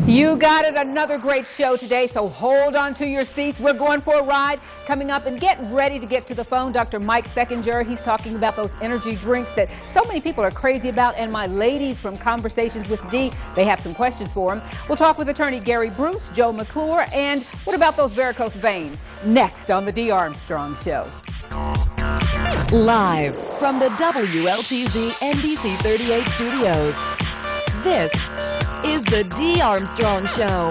You got it, another great show today, so hold on to your seats. We're going for a ride coming up, and get ready to get to the phone. Dr. Mike Seckinger, he's talking about those energy drinks that so many people are crazy about, and my ladies from Conversations with Dee, they have some questions for him. We'll talk with attorney Gary Bruce, Joe McClure, and what about those varicose veins? Next on the Dee Armstrong Show. Live from the WLTZ NBC 38 studios, this is the Dee Armstrong Show.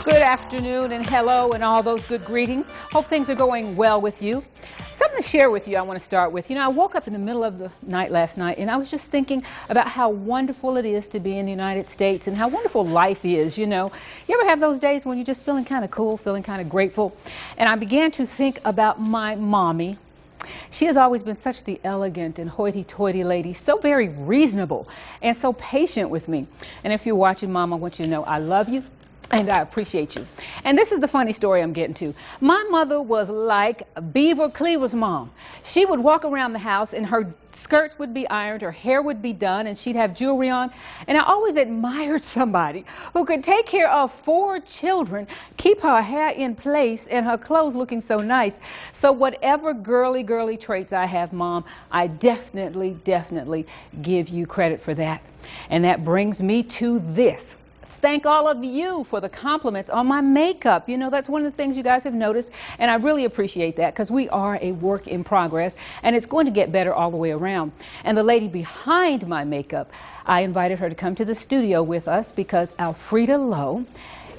Good afternoon and hello and all those good greetings. Hope things are going well with you. Something to share with you I want to start with. You know, I woke up in the middle of the night last night and I was just thinking about how wonderful it is to be in the United States and how wonderful life is, you know. You ever have those days when you're just feeling kind of cool, feeling kind of grateful? And I began to think about my mommy. She has always been such the elegant and hoity-toity lady, so very reasonable and so patient with me. And if you're watching, Mom, I want you to know I love you. And I appreciate you. And this is the funny story I'm getting to. My mother was like Beaver Cleaver's mom. She would walk around the house and her skirts would be ironed, her hair would be done, and she'd have jewelry on. And I always admired somebody who could take care of 4 children, keep her hair in place, and her clothes looking so nice. So whatever girly traits I have, Mom, I definitely give you credit for that. And that brings me to this. Thank all of you for the compliments on my makeup. You know, that's one of the things you guys have noticed, and I really appreciate that because we are a work in progress, and it's going to get better all the way around. And the lady behind my makeup, I invited her to come to the studio with us because Alfreda Lowe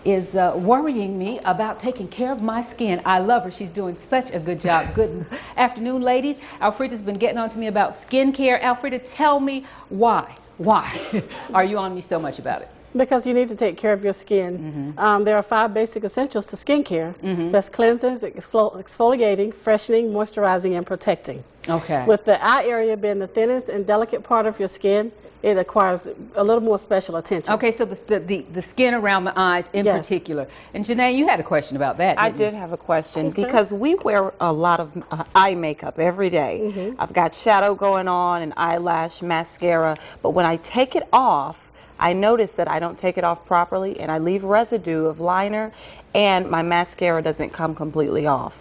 is worrying me about taking care of my skin. I love her. She's doing such a good job. Good afternoon, ladies. Alfreda's been getting on to me about skincare. Alfreda, tell me why are you on me so much about it? Because you need to take care of your skin. There are 5 basic essentials to skincare. That's cleansing, exfoliating, freshening, moisturizing, and protecting. Okay. With the eye area being the thinnest and delicate part of your skin, it requires a little more special attention. Okay, so the skin around the eyes in particular. And Janae, you had a question about that, I did have a question because we wear a lot of eye makeup every day. I've got shadow going on and eyelash, mascara, but when I take it off, I notice that I don't take it off properly and I leave residue of liner and my mascara doesn't come completely off.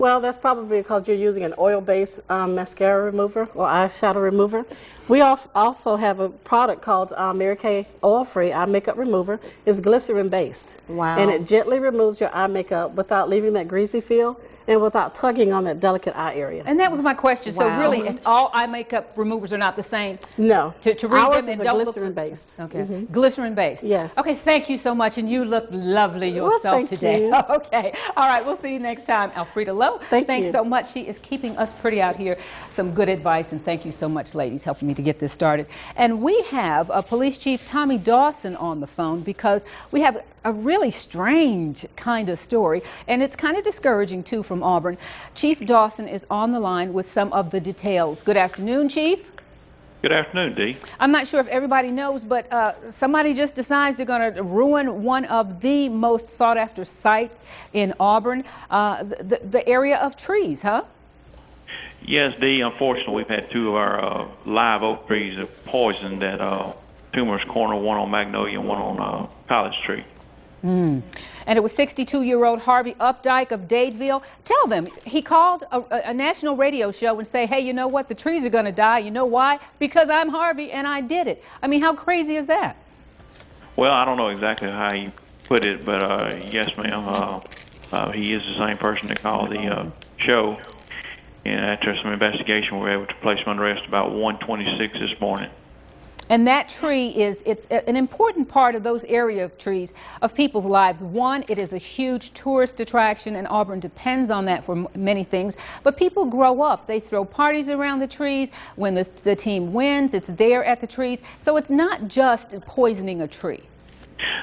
Well, that's probably because you're using an oil-based mascara remover or eyeshadow remover. We also have a product called Mary Kay Oil-Free Eye Makeup Remover. It's glycerin-based. Wow. And it gently removes your eye makeup without leaving that greasy feel and without tugging on that delicate eye area. And that was my question. Wow. So really, all eye makeup removers are not the same? No. To read Ours them and is don't glycerin-based. Okay. Glycerin-based. Yes. Okay, thank you so much, and you look lovely yourself thank today. you. Okay. All right, we'll see you next time. Alfreda Lowe, thanks you so much. She is keeping us pretty out here. Some good advice, and thank you so much, ladies, helping me to get this started. And we have Police Chief Tommy Dawson on the phone because we have a really strange kind of story, and it's kind of discouraging, too, from Auburn. Chief Dawson is on the line with some of the details. Good afternoon, Chief. Good afternoon, Dee. I'm not sure if everybody knows, but somebody just decides they're going to ruin one of the most sought-after sites in Auburn, the area of trees, huh? Yes, Dee. Unfortunately, we've had 2 of our live oak trees poisoned at Tumor's Corner, one on Magnolia and one on College Street. And it was 62-year-old Harvey Updike of Dadeville. Tell them, he called a national radio show and say, hey, you know what, the trees are going to die. You know why? Because I'm Harvey and I did it. I mean, how crazy is that? Well, I don't know exactly how he put it, but yes, ma'am, he is the same person that called the show. And after some investigation, we were able to place him under arrest about 1:26 this morning. And that tree it's an important part of those area of trees of people's lives. One, it is a huge tourist attraction, and Auburn depends on that for many things. But people grow up. They throw parties around the trees. When the team wins, it's there at the trees. So it's not just poisoning a tree.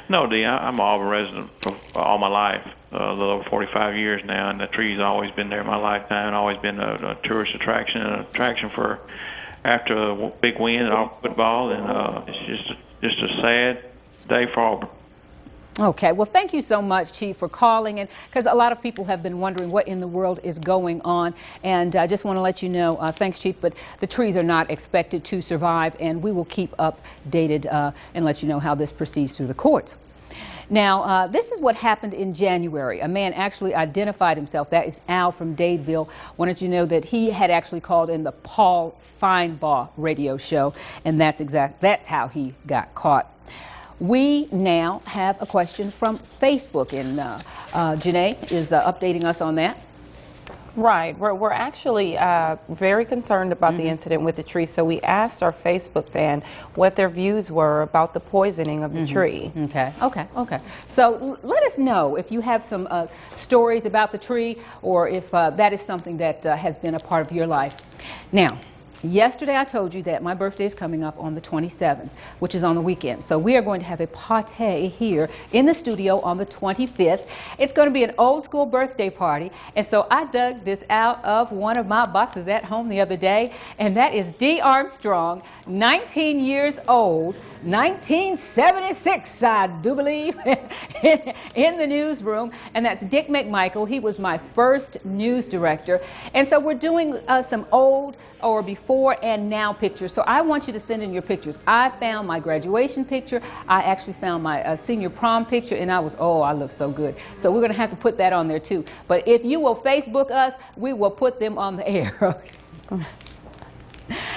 No, Dee, I'm an Auburn resident for all my life, a little over 45 years now, and the tree's always been there in my lifetime, always been a tourist attraction, an attraction for after a big win in our football, and it's just a sad day for Auburn. Okay, well, thank you so much, Chief, for calling in, because a lot of people have been wondering what in the world is going on, and I just want to let you know, thanks, Chief, but the trees are not expected to survive, and we will keep updated and let you know how this proceeds through the courts. Now, this is what happened in January. A man actually identified himself. That is Al from Dadeville. Wanted you to know that he had actually called in the Paul Feinbaugh radio show, and that's how he got caught. We now have a question from Facebook, and Janae is updating us on that. Right. We're actually very concerned about the incident with the tree, so we asked our Facebook fan what their views were about the poisoning of the tree. Okay. So let us know if you have some stories about the tree, or if that is something that has been a part of your life. Now, yesterday I told you that my birthday is coming up on the 27th, which is on the weekend. So we are going to have a party here in the studio on the 25th. It's going to be an old school birthday party. And so I dug this out of one of my boxes at home the other day. And that is Dee Armstrong, 19 years old, 1976, I do believe, in the newsroom. And that's Dick McMichael. He was my first news director. And so we're doing some old or before and now pictures. So I want you to send in your pictures. I found my graduation picture. I actually found my senior prom picture, and I look so good. So we're going to have to put that on there too. But if you will Facebook us, we will put them on the air.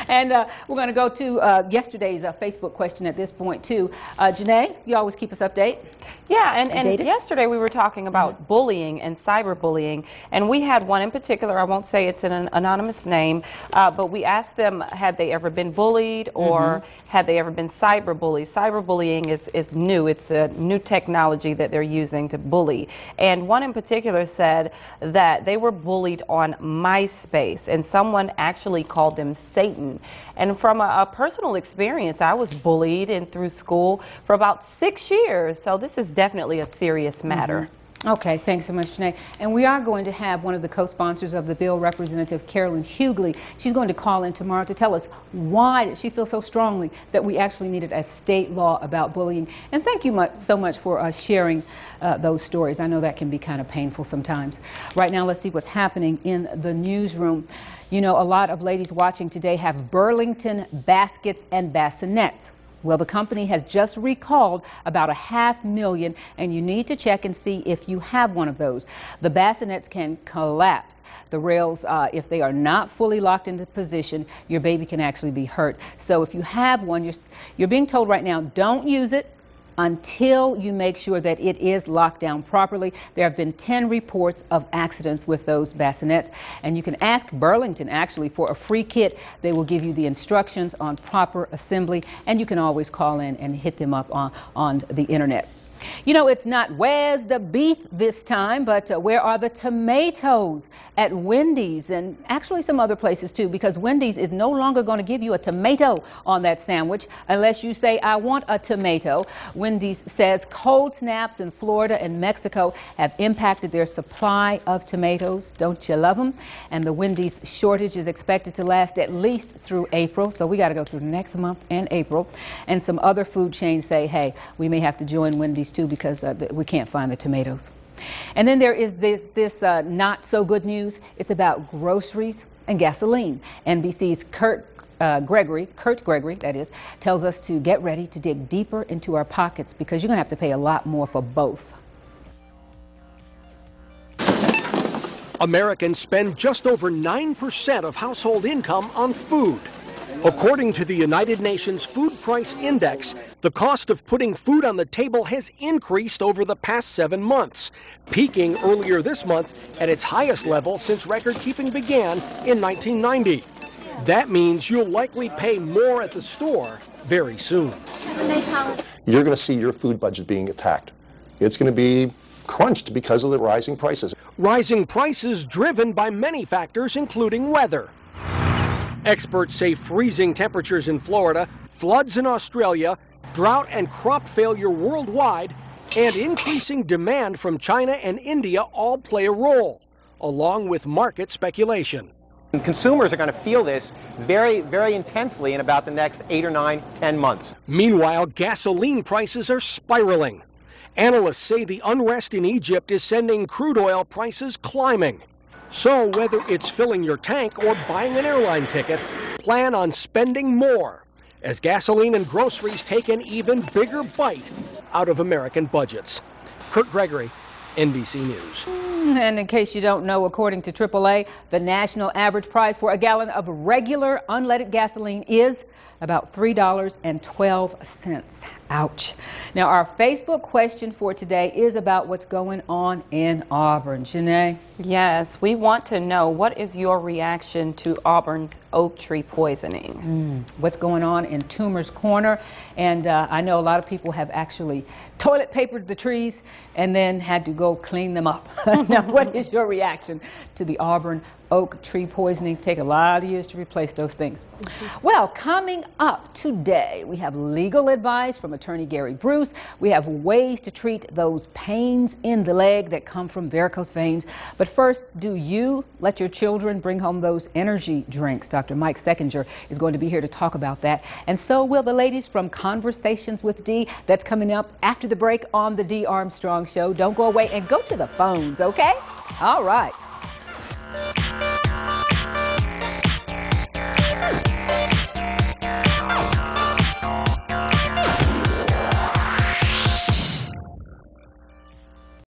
And we're going to go to yesterday's Facebook question at this point too. Janae, you always keep us updated. Yeah, and yesterday we were talking about bullying and cyberbullying, and we had one in particular. I won't say it's an anonymous name, but we asked them, had they ever been bullied, or had they ever been cyberbullied? Cyberbullying is new. It's a new technology that they're using to bully. And one in particular said that they were bullied on MySpace, and someone actually called them Satan. And from a personal experience, I was bullied through school for about 6 years, so this is definitely a serious matter. Okay, thanks so much, Janae. And we are going to have one of the co-sponsors of the bill, Representative Carolyn Hughley. She's going to call in tomorrow to tell us why she feels so strongly that we actually needed a state law about bullying. And thank you so much for sharing those stories. I know that can be kind of painful sometimes. Right now, let's see what's happening in the newsroom. You know, a lot of ladies watching today have Burlington baskets and bassinets. Well, the company has just recalled about 500,000, and you need to check and see if you have one of those. The bassinets can collapse. The rails, if they are not fully locked into position, your baby can actually be hurt. So if you have one, you're being told right now, don't use it until you make sure that it is locked down properly. There have been 10 reports of accidents with those bassinets, and you can ask Burlington actually for a free kit. They will give you the instructions on proper assembly, and you can always call in and hit them up on the internet. You know, it's not where's the beef this time, but where are the tomatoes at Wendy's and actually some other places too, because Wendy's is no longer going to give you a tomato on that sandwich unless you say, I want a tomato. Wendy's says cold snaps in Florida and Mexico have impacted their supply of tomatoes. Don't you love them? And the Wendy's shortage is expected to last at least through April, so we got to go through next month and April. And some other food chains say, hey, we may have to join Wendy's too because we can't find the tomatoes. And then there is this not so good news. It's about groceries and gasoline. NBC's Kurt Gregory, that is, tells us to get ready to dig deeper into our pockets because you're going to have to pay a lot more for both. Americans spend just over 9% of household income on food. According to the United Nations Food Price Index, the cost of putting food on the table has increased over the past 7 months, peaking earlier this month at its highest level since record-keeping began in 1990. That means you'll likely pay more at the store very soon. You're going to see your food budget being attacked. It's going to be crunched because of the rising prices. Rising prices driven by many factors, including weather. Experts say freezing temperatures in Florida, floods in Australia, drought and crop failure worldwide, and increasing demand from China and India all play a role, along with market speculation. And consumers are going to feel this very, very intensely in about the next 8 or 9, 10 months. Meanwhile, gasoline prices are spiraling. Analysts say the unrest in Egypt is sending crude oil prices climbing. So whether it's filling your tank or buying an airline ticket, plan on spending more as gasoline and groceries take an even bigger bite out of American budgets. Kurt Gregory, NBC News. And in case you don't know, according to AAA, the national average price for a gallon of regular unleaded gasoline is about $3.12. Ouch. Now, our Facebook question for today is about what's going on in Auburn. Janae? Yes, we want to know, what is your reaction to Auburn's oak tree poisoning? What's going on in Toomer's Corner? And I know a lot of people have actually toilet papered the trees and then had to go clean them up. Now, what is your reaction to the Auburn oak tree poisoning? Take a lot of years to replace those things. Well, coming up today, we have legal advice from attorney Gary Bruce. We have ways to treat those pains in the leg that come from varicose veins. But first, do you let your children bring home those energy drinks? Dr. Mike Seckinger is going to be here to talk about that. And so will the ladies from Conversations with Dee. That's coming up after the break on the Dee Armstrong Show. Don't go away and go to the phones, okay? All right.